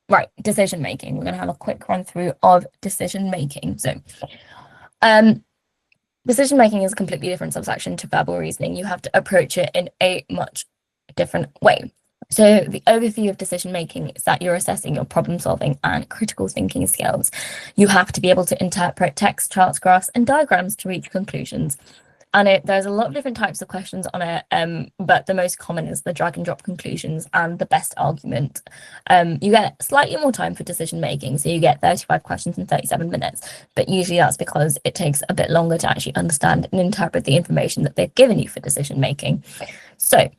right, decision making. We're going to have a quick run through of decision making. So, decision making is a completely different subsection to verbal reasoning. You have to approach it in a much different way. So the overview of decision making is that you're assessing your problem solving and critical thinking skills. You have to be able to interpret text, charts, graphs, and diagrams to reach conclusions. And there's a lot of different types of questions on it, but the most common is the drag and drop conclusions and the best argument. You get slightly more time for decision making, so you get 35 questions in 37 minutes, but usually that's because it takes a bit longer to actually understand and interpret the information that they've given you for decision making. So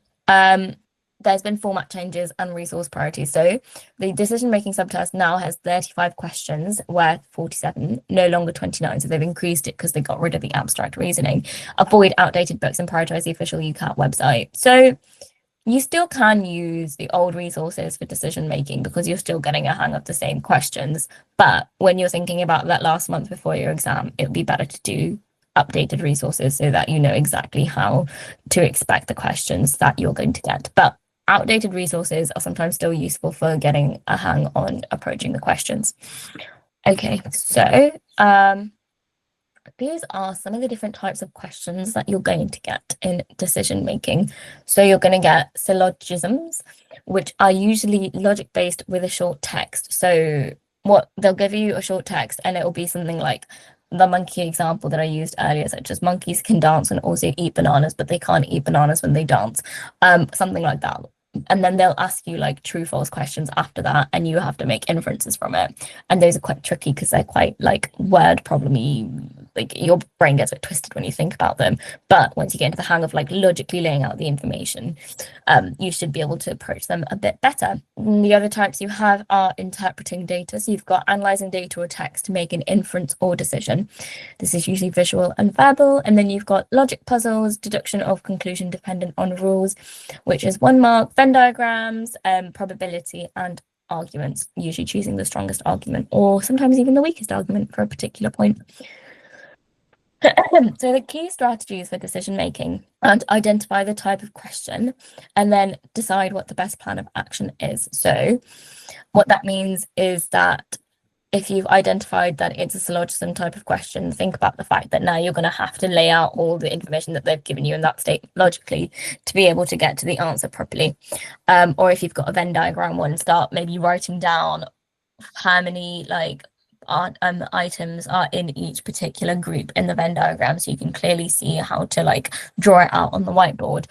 there's been format changes and resource priorities. So the decision-making subtask now has 35 questions worth 47, no longer 29. So they've increased it because they got rid of the abstract reasoning. Avoid outdated books and prioritize the official UCAT website. So you still can use the old resources for decision-making because you're still getting a hang of the same questions. But when you're thinking about that last month before your exam, it would be better to do updated resources so that you know exactly how to expect the questions that you're going to get. But outdated resources are sometimes still useful for getting a hang on approaching the questions. Okay, so these are some of the different types of questions that you're going to get in decision making. So you're going to get syllogisms, which are usually logic based with a short text. So what they'll give you a short text and it will be something like the monkey example that I used earlier, such as monkeys can dance and also eat bananas, but they can't eat bananas when they dance. Something like that. And then they'll ask you like true false questions after that, and you have to make inferences from it. And those are quite tricky because they're quite like word problemy. Like your brain gets a bit twisted when you think about them. But once you get into the hang of like logically laying out the information, you should be able to approach them a bit better. And the other types you have are interpreting data. So you've got analyzing data or text to make an inference or decision. This is usually visual and verbal. And then you've got logic puzzles, deduction of conclusion dependent on rules, which is 1 mark, Venn diagrams, probability, and arguments, usually choosing the strongest argument or sometimes even the weakest argument for a particular point. So the key strategies for decision making are to identify the type of question and then decide what the best plan of action is. So what that means is that if you've identified that it's a syllogism type of question, think about the fact that now you're going to have to lay out all the information that they've given you in that state logically to be able to get to the answer properly. Or if you've got a Venn diagram one, start maybe writing down how many like items are in each particular group in the Venn diagram so you can clearly see how to like draw it out on the whiteboard.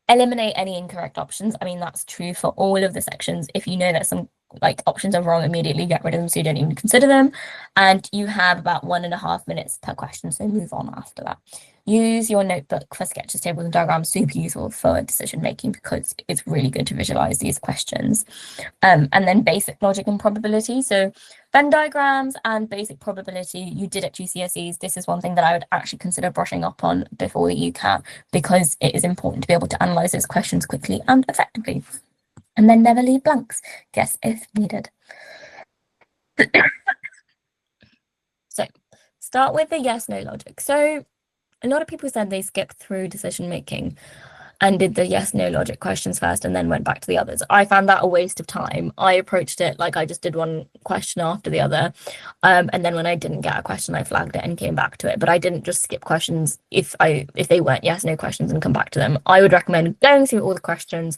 Eliminate any incorrect options. I mean, that's true for all of the sections. If you know that some like options are wrong, immediately get rid of them so you don't even consider them. And you have about 1.5 minutes per question, so move on after that. Use your notebook for sketches, tables, and diagrams. Super useful for decision making because it's really good to visualize these questions. And then basic logic and probability. So Venn diagrams and basic probability you did at GCSEs. This is one thing that I would actually consider brushing up on before the UCAT because it is important to be able to analyze those questions quickly and effectively. And then never leave blanks, guess if needed. So start with the yes, no logic. So a lot of people said they skipped through decision making and did the yes, no logic questions first and then went back to the others. I found that a waste of time. I approached it like I just did one question after the other. And then when I didn't get a question, I flagged it and came back to it. But I didn't just skip questions if they weren't yes, no questions and come back to them. I would recommend going through all the questions.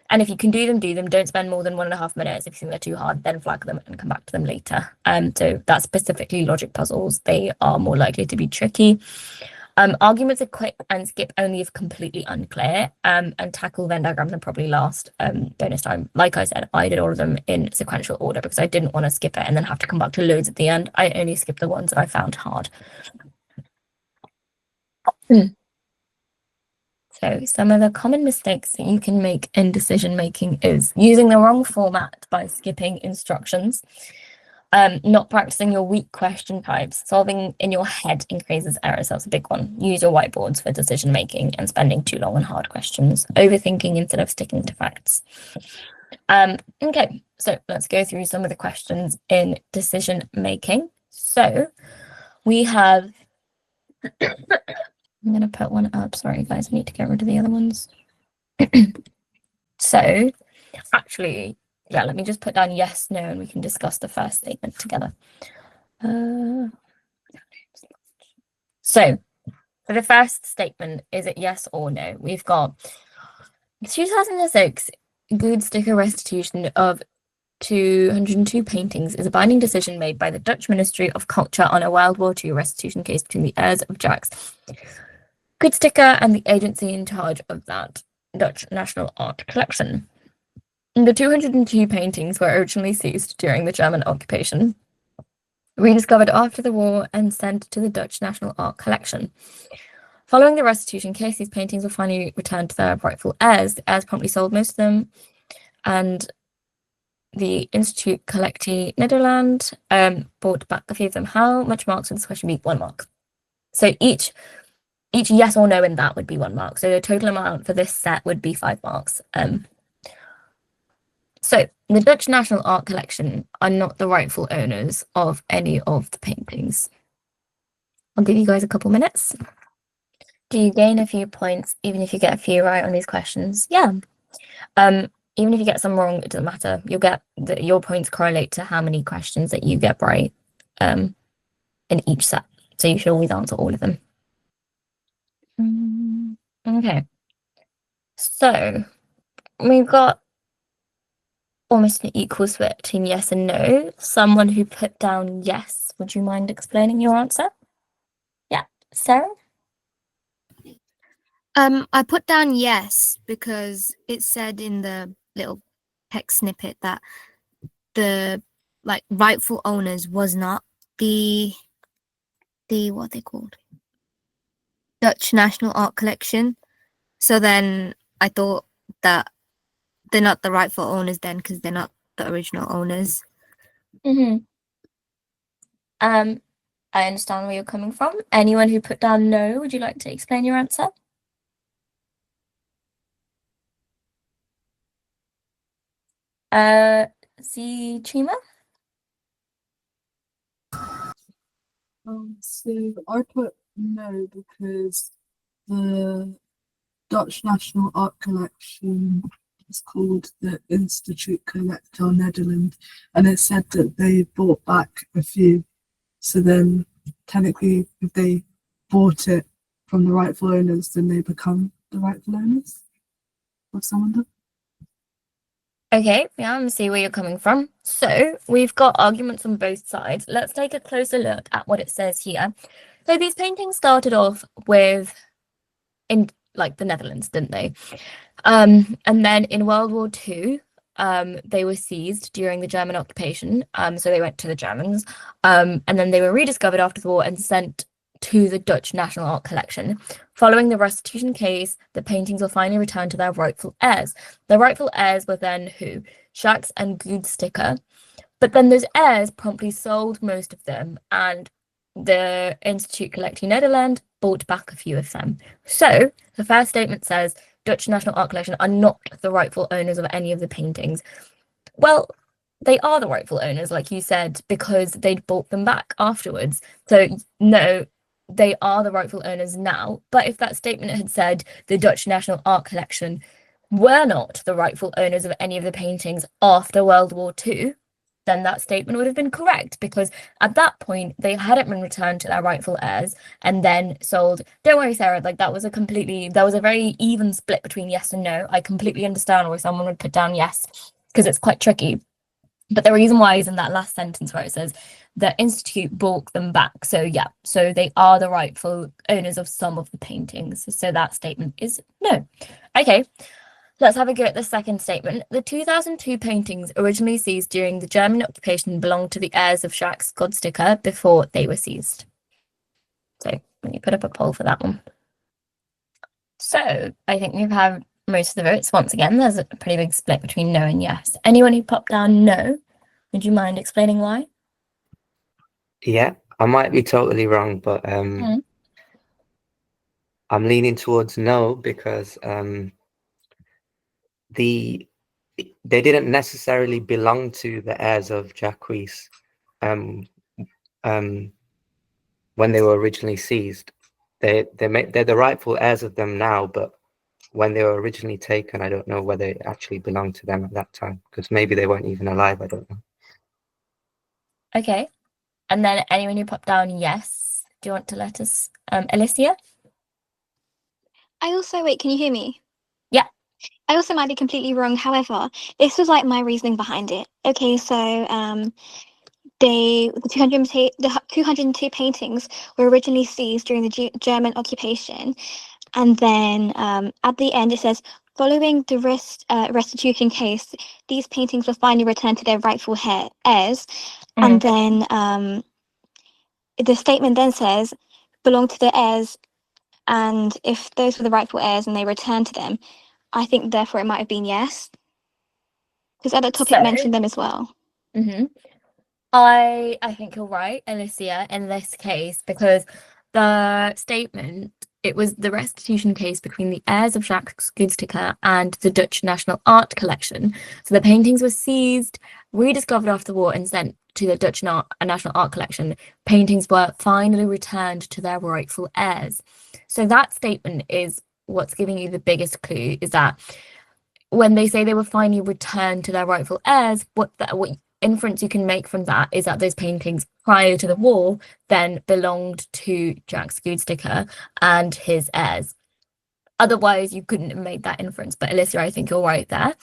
And if you can do them, do them. Don't spend more than 1.5 minutes. If you think they're too hard, then flag them and come back to them later. So that's specifically logic puzzles. They are more likely to be tricky. Arguments are quick and skip only if completely unclear, and tackle Venn diagrams and probably last bonus time. Like I said, I did all of them in sequential order because I didn't want to skip it and then have to come back to loads at the end. I only skipped the ones that I found hard. So some of the common mistakes that you can make in decision making is using the wrong format by skipping instructions. Not practicing your weak question types. Solving in your head increases errors. That's a big one. Use your whiteboards for decision making and spending too long on hard questions. Overthinking instead of sticking to facts. Okay, so let's go through some of the questions in decision making. So we have, I'm going to put one up. Sorry, guys, I need to get rid of the other ones. So actually, yeah, let me just put down yes, no, and we can discuss the first statement together. So for the first statement, is it yes or no? We've got 2006 good sticker restitution of 202 paintings is a binding decision made by the Dutch Ministry of Culture on a World War II restitution case between the heirs of Jacques Goodsticker and the agency in charge of that Dutch National Art Collection. The 202 paintings were originally seized during the German occupation, rediscovered after the war, and sent to the Dutch National Art Collection. Following the restitution case, these paintings were finally returned to their rightful heirs. The heirs promptly sold most of them, and the Institute Collectie Nederland bought back a few of them. How much marks would this question be? 1 mark. So each yes or no in that would be 1 mark. So the total amount for this set would be 5 marks. So the Dutch National Art Collection are not the rightful owners of any of the paintings. I'll give you guys a couple minutes. Do you gain a few points even if you get a few right on these questions? Yeah. Even if you get some wrong, it doesn't matter. You'll get your points correlate to how many questions that you get right in each set. So you should always answer all of them. Okay. So we've got almost an equal split between yes and no. Someone who put down yes, would you mind explaining your answer? Yeah, Sarah? I put down yes because it said in the little text snippet that the rightful owners was not the what they called Dutch National Art Collection. So then I thought that they're not the rightful owners then because they're not the original owners. I understand where you're coming from. Anyone who put down no, would you like to explain your answer? Chima? So I put no because the Dutch National Art Collection is called the Institute Collectie Nederland, and it said that they bought back a few. So then, technically, if they bought it from the rightful owners, then they become the rightful owners of some of them. Okay, yeah, I'm see where you're coming from. So we've got arguments on both sides. Let's take a closer look at what it says here. So these paintings started off with in the Netherlands, didn't they? And then in World War II, they were seized during the German occupation. So they went to the Germans, and then they were rediscovered after the war and sent to the Dutch National Art Collection. Following the restitution case, the paintings were finally returned to their rightful heirs. The rightful heirs were then who? Jacques and Goodsticker. But then those heirs promptly sold most of them, and the Institute Collectie Nederland bought back a few of them. So the first statement says Dutch National Art Collection are not the rightful owners of any of the paintings. Well, they are the rightful owners, like you said, because they'd bought them back afterwards. So no, they are the rightful owners now. But if that statement had said the Dutch National Art Collection were not the rightful owners of any of the paintings after World War II, then that statement would have been correct, because at that point they hadn't been returned to their rightful heirs and then sold. Don't worry, Sarah, that was a very even split between yes and no. I completely understand why someone would put down yes, because it's quite tricky. But the reason why is in that last sentence where it says the Institute bought them back. So yeah, so they are the rightful owners of some of the paintings. So that statement is no. Okay, let's have a go at the second statement. The 2002 paintings originally seized during the German occupation belonged to the heirs of Jacques Goodsticker before they were seized. So let me put up a poll for that one. So I think we've had most of the votes. Once again, there's a pretty big split between no and yes. Anyone who popped down no, would you mind explaining why? Yeah, I might be totally wrong, but I'm leaning towards no because they didn't necessarily belong to the heirs of Jacques when they were originally seized. They're the rightful heirs of them now, but when they were originally taken, I don't know whether it actually belonged to them at that time, because maybe they weren't even alive. I don't know. Okay. And then anyone who popped down yes, do you want to let us, Alicia? I also, wait, can you hear me? Yeah. I also might be completely wrong. However, this was like my reasoning behind it. Okay, so the 202 paintings were originally seized during the German occupation, and then at the end it says, following the restitution case, these paintings were finally returned to their rightful heirs, and then the statement then says, belong to the heirs, and if those were the rightful heirs and they returned to them, I think therefore it might have been yes, because at the top it mentioned them as well. I think you're right, Alicia, in this case, because the statement, it was the restitution case between the heirs of Jacques Schuldsticker and the Dutch National Art Collection. So the paintings were seized, rediscovered after the war, and sent to the Dutch National Art Collection. Paintings were finally returned to their rightful heirs. So that statement is what's giving you the biggest clue, is that when they say they were finally returned to their rightful heirs, what inference you can make from that is that those paintings prior to the war then belonged to Jacques Schuldsticker and his heirs. Otherwise, you couldn't have made that inference. But Alicia, I think you're right there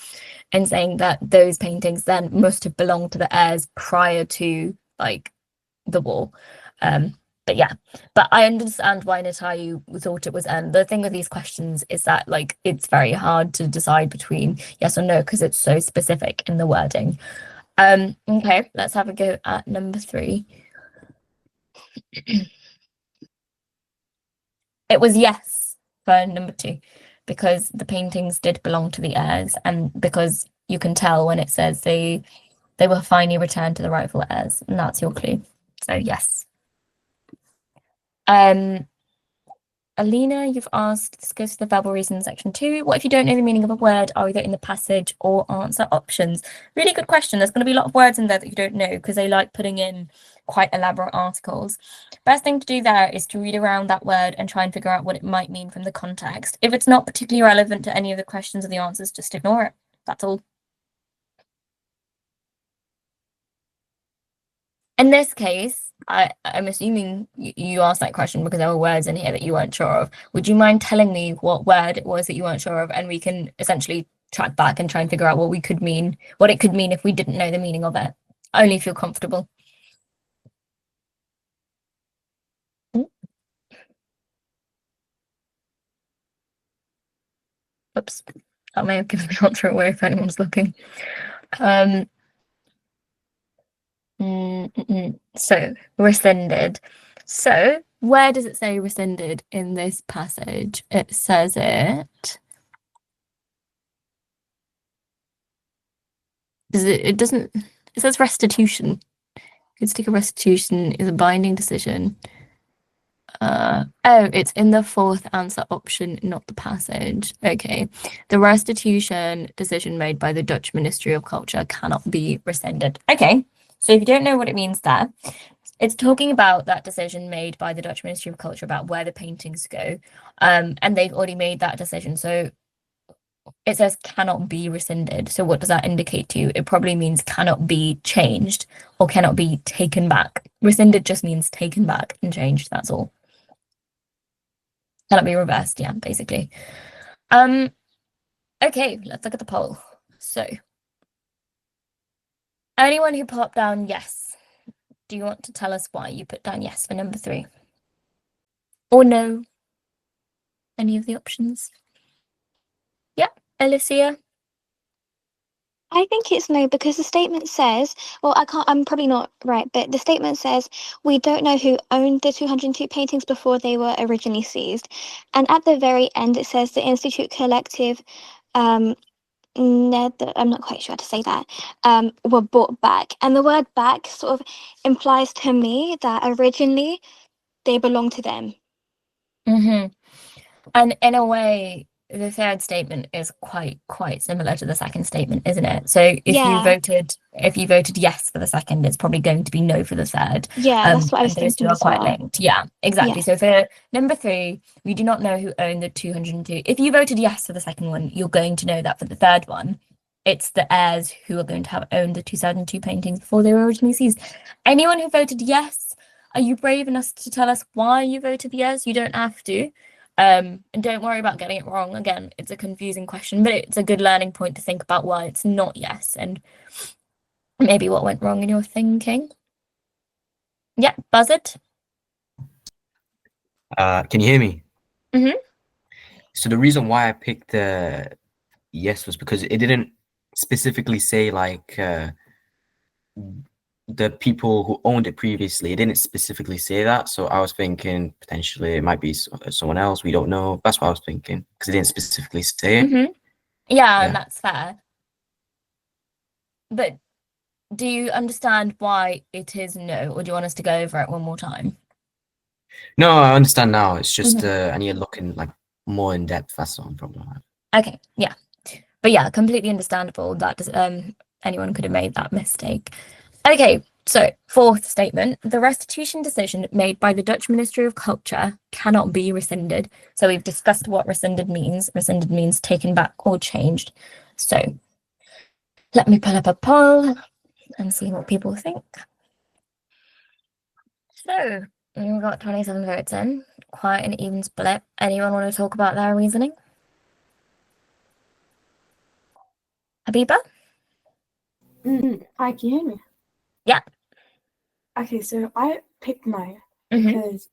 in saying that those paintings then must have belonged to the heirs prior to like the war. But yeah, but I understand why Natalia thought it was N. The thing with these questions is that like it's very hard to decide between yes or no because it's so specific in the wording. Okay, let's have a go at number 3. It was yes for number 2 because the paintings did belong to the heirs, and because you can tell when it says they were finally returned to the rightful heirs, and that's your clue. So yes. Alina, you've asked, this goes to the verbal reason section 2. What if you don't know the meaning of a word, either in the passage or answer options? Really good question. There's going to be a lot of words in there that you don't know because they like putting in quite elaborate articles. Best thing to do there is to read around that word and try and figure out what it might mean from the context. If it's not particularly relevant to any of the questions or the answers, just ignore it. That's all. In this case, I'm assuming you asked that question because there were words in here that you weren't sure of. Would you mind telling me what word it was that you weren't sure of, and we can essentially track back and try and figure out what it could mean if we didn't know the meaning of it? Only if you're comfortable. Oops, that may have given the answer away if anyone's looking. So rescinded. So where does it say rescinded in this passage? It says it. It doesn't. It says restitution. Schuldsticker restitution is a binding decision. Oh, it's in the 4th answer option, not the passage. Okay. The restitution decision made by the Dutch Ministry of Culture cannot be rescinded. Okay. So if you don't know what it means there, it's talking about that decision made by the Dutch Ministry of Culture about where the paintings go. And they've already made that decision. So it says cannot be rescinded. So what does that indicate to you? It probably means cannot be changed or cannot be taken back. Rescinded just means taken back and changed. That's all. Cannot be reversed. Yeah, basically. Okay, let's look at the poll. So anyone who popped down yes, do you want to tell us why you put down yes for number 3? Or no? Any of the options? Yeah, Alicia? I think it's no, because the statement says, well, I'm probably not right, but the statement says, we don't know who owned the 202 paintings before they were originally seized. And at the very end, it says the Institute Collective, I'm not quite sure how to say that, were bought back. And the word back sort of implies to me that originally they belonged to them. And in a way, the third statement is quite similar to the second statement, isn't it? So if you Yeah. voted yes for the second, it's probably going to be no for the third. Yeah, that's what I was And those two thinking are as quite well. linked. Yeah, exactly. Yeah. So for number 3, we do not know who owned the 202. If you voted yes for the second one, you're going to know that for the third one, it's the heirs who are going to have owned the 2002 paintings before they were originally seized. Anyone who voted yes, are you brave enough to tell us why you voted yes? You don't have to. And don't worry about getting it wrong. Again, it's a confusing question, but it's a good learning point to think about why it's not yes and maybe what went wrong in your thinking. Yeah, buzz it. Can you hear me? Mhm. So the reason why I picked yes was because it didn't specifically say like the people who owned it previously. It didn't specifically say that, so I was thinking potentially it might be someone else. We don't know. That's what I was thinking because it didn't specifically say it. Yeah, Yeah. and that's fair. But do you understand why it is no, or do you want us to go over it one more time? No, I understand now. It's just I need to look in like more in depth. That's the problem. Okay, yeah. But yeah, completely understandable that anyone could have made that mistake. Okay, so fourth statement, the restitution decision made by the Dutch Ministry of Culture cannot be rescinded. So we've discussed what rescinded means. Rescinded means taken back or changed. So let me pull up a poll and see what people think. So we've got 27 votes in, quite an even split. Anyone want to talk about their reasoning? Habiba? Hi, can you hear me? Yeah. Okay, so I picked no Mhm. because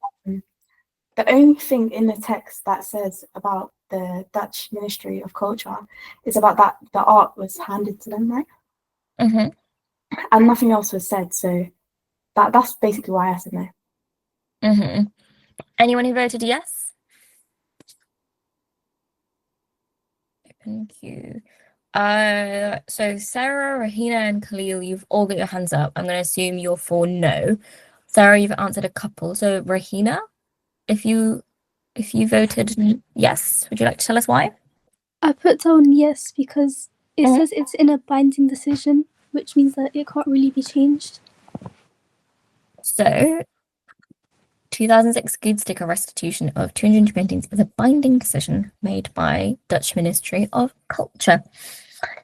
the only thing in the text that says about the Dutch Ministry of Culture is about that the art was handed to them, right? Mhm. And nothing else was said, so that's basically why I said no. Mhm. Anyone who voted yes? Thank you. So Sarah, Rahina, and Khalil, you've all got your hands up. I'm going to assume you're for no. Sarah, you've answered a couple. So Rahina, if you voted yes, would you like to tell us why? I put down yes because it Mhm. says it's in a binding decision, which means that it can't really be changed. So 2006 good sticker restitution of 202 paintings is a binding decision made by Dutch Ministry of Culture.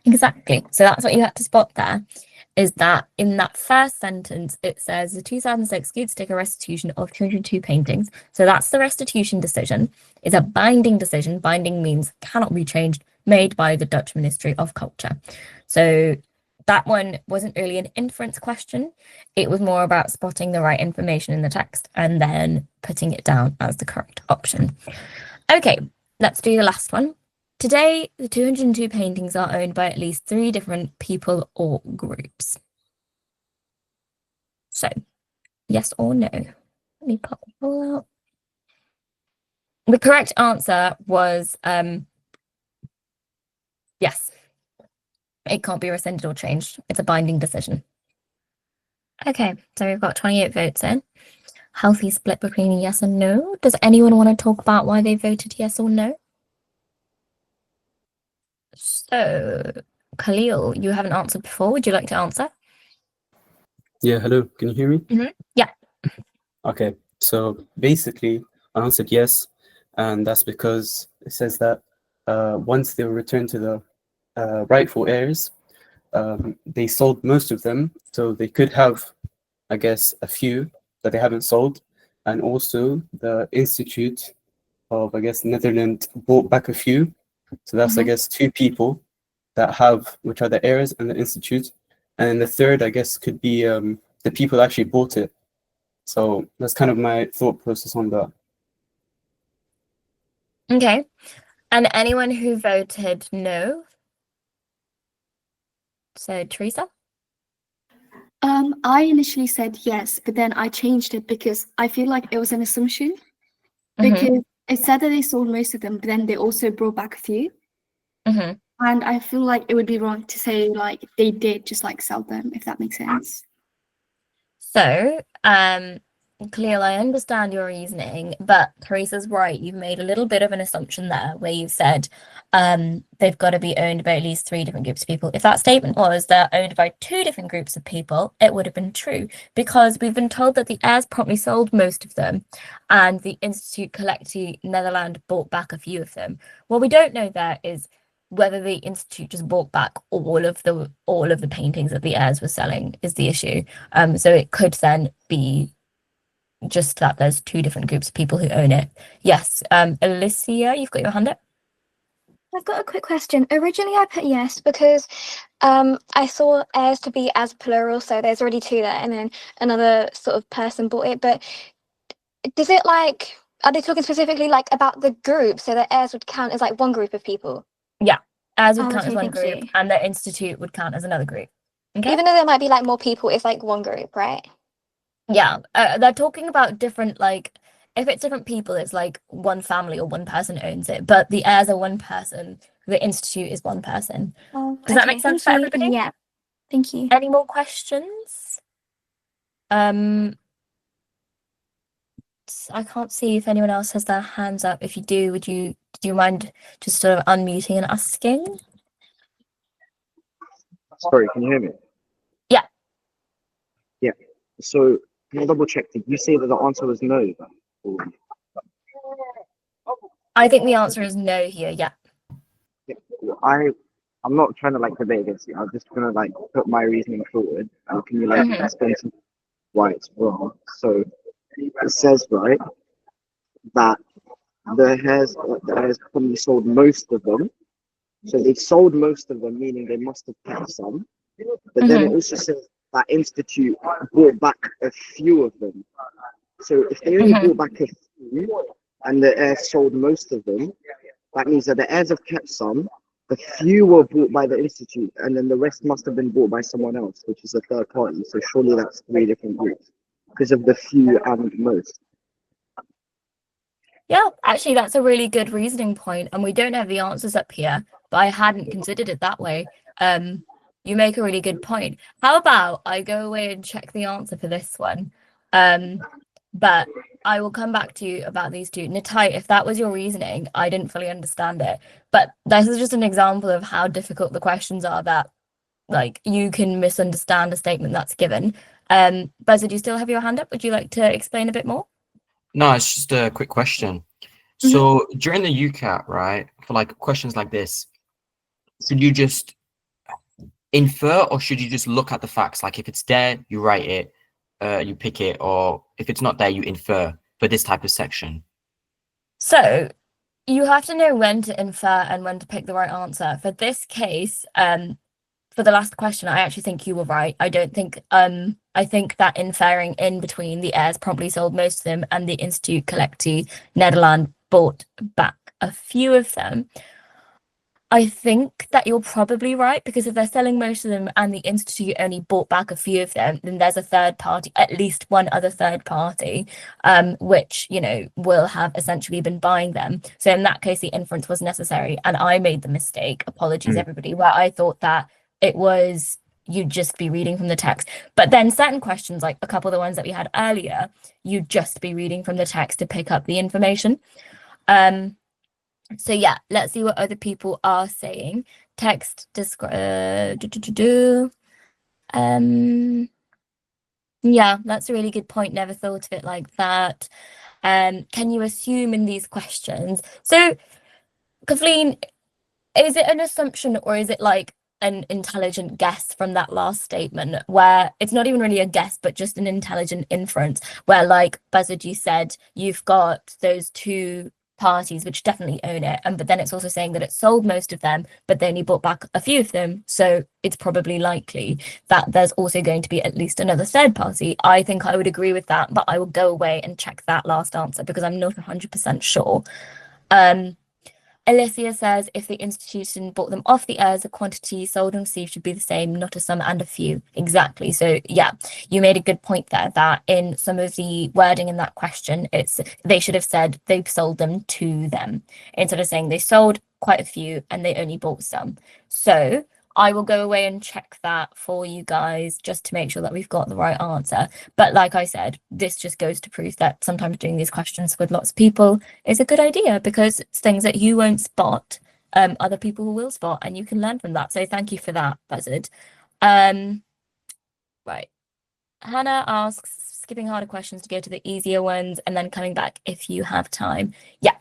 Exactly. So that's what you had to spot there, is that in that first sentence, it says the 2006 good sticker restitution of 202 paintings. So that's the restitution decision, is a binding decision. Binding means cannot be changed, made by the Dutch Ministry of Culture. So that one wasn't really an inference question. It was more about spotting the right information in the text and then putting it down as the correct option. Okay, let's do the last one. Today, the 202 paintings are owned by at least 3 different people or groups. So, yes or no? Let me pop it all out. The correct answer was yes. It can't be rescinded or changed. It's a binding decision. Okay, so we've got 28 votes in. Healthy split between yes and no. Does anyone want to talk about why they voted yes or no? So, Khalil, you haven't answered before. Would you like to answer? Yeah, hello. Can you hear me? Yeah. Okay, so basically, I answered yes, and that's because it says that once they were returned to the rightful heirs, they sold most of them, so they could have, I guess, a few that they haven't sold, and also the Institute of, I guess, Netherlands bought back a few, so that's, I guess, 2 people that have, which are the heirs and the Institute, and then the third, I guess, could be the people that actually bought it. So that's kind of my thought process on that. Okay. And anyone who voted no? So, Teresa? I initially said yes, but then I changed it because I feel like it was an assumption. Mhm. Because it said that they sold most of them, but then they also brought back a few. Mhm. And I feel like it would be wrong to say like they did just like sell them, if that makes sense. So, Cleo, I understand your reasoning, but Teresa's right. You've made a little bit of an assumption there where you've said they've got to be owned by at least 3 different groups of people. If that statement was they're owned by 2 different groups of people, it would have been true, because we've been told that the heirs promptly sold most of them and the Institute Collectie Nederland bought back a few of them. What we don't know there is whether the Institute just bought back all of the paintings that the heirs were selling is the issue. So it could then be just that there's 2 different groups of people who own it. Yes, Alicia, you've got your hand up. I've got a quick question. Originally, I put yes because I saw heirs to be as plural, so there's already 2 there, and then another sort of person bought it. But does it like, are they talking specifically like about the group, so the heirs would count as like one group of people? Yeah, heirs would Oh, count as okay, one thank group, you. and the Institute would count as another group. Okay. Even though there might be like more people, it's like one group, right? Yeah, they're talking about different, like, if it's different people, it's like one family or one person owns it, but the heirs are one person, the Institute is one person. Oh, Does that make sense for thank you. everybody? Yeah. Thank you. Any more questions? I can't see if anyone else has their hands up. If you do, do you mind just sort of unmuting and asking? Sorry, can you hear me? Yeah. Yeah. So can I double check? Did you say that the answer was no? Or- I think the answer is no here. Yeah. Yeah, well, I'm not trying to like debate against you. I'm just gonna like put my reasoning forward, and can you like Mhm. explain to me why it's wrong? So it says right that the heirs probably sold most of them. So they've sold most of them, meaning they must have kept some. But then it also says that Institute bought back a few of them. So if they only bought back a few and the heirs sold most of them, that means that the heirs have kept some, the few were bought by the Institute, and then the rest must have been bought by someone else, which is a third party. So surely that's 3 different groups because of the few and most. Yeah, actually, that's a really good reasoning point, and we don't have the answers up here, but I hadn't considered it that way. You make a really good point. How about I go away and check the answer for this one? But I will come back to you about these 2. Natai, if that was your reasoning, I didn't fully understand it. But this is just an example of how difficult the questions are that, like, you can misunderstand a statement that's given. Buzzer, do you still have your hand up? Would you like to explain a bit more? No, it's just a quick question. So during the UCAT, right, for like questions like this, should you just infer or should you just look at the facts? Like if it's there, you write it, you pick it, or if it's not there, you infer for this type of section? So you have to know when to infer and when to pick the right answer. For this case, for the last question, I actually think you were right. I don't think I think that inferring in between the heirs promptly sold most of them and the Institute Collectie Nederland bought back a few of them. I think that you're probably right, because if they're selling most of them and the Institute only bought back a few of them, then there's a third party, at least one other third party, which, you know, will have essentially been buying them. So in that case, the inference was necessary. And I made the mistake, apologies everybody, where I thought that it was, you'd just be reading from the text. But then certain questions, like a couple of the ones that we had earlier, you'd just be reading from the text to pick up the information. So yeah, let's see what other people are saying. Text describe. Yeah, that's a really good point. Never thought of it like that. Can you assume in these questions? So, Kathleen, is it an assumption or is it like an intelligent guess from that last statement, where it's not even really a guess, but just an intelligent inference, where, like Buzzard, you said you've got those 2 parties which definitely own it, but then it's also saying that it sold most of them, but they only bought back a few of them, so it's probably likely that there's also going to be at least another third party. I think I would agree with that, but I will go away and check that last answer because I'm not 100% sure. Alicia says if the institution bought them off the heirs, the quantity sold and received should be the same, not a sum and a few. Exactly. So yeah, you made a good point there that in some of the wording in that question, they should have said they've sold them to them instead of saying they sold quite a few and they only bought some. So I will go away and check that for you guys just to make sure that we've got the right answer. But like I said, this just goes to prove that sometimes doing these questions with lots of people is a good idea, because it's things that you won't spot, other people will spot, and you can learn from that. So thank you for that, Buzzard. Right. Hannah asks, skipping harder questions to go to the easier ones and then coming back if you have time. Yeah,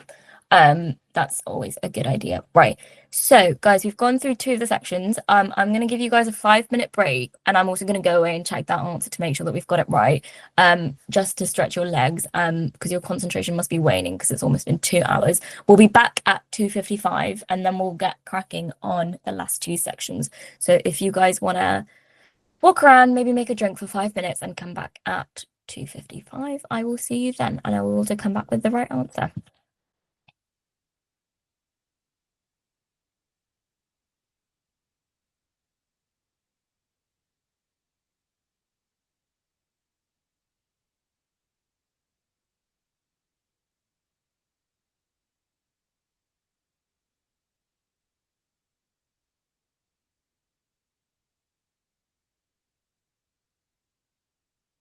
that's always a good idea. Right. So guys, we've gone through 2 of the sections. I'm going to give you guys a 5-minute break, and I'm also going to go away and check that answer to make sure that we've got it right, just to stretch your legs, because your concentration must be waning because it's almost been 2 hours. We'll be back at 2:55 and then we'll get cracking on the last 2 sections. So if you guys want to walk around, maybe make a drink for 5 minutes and come back at 2:55, I will see you then, and I will also come back with the right answer.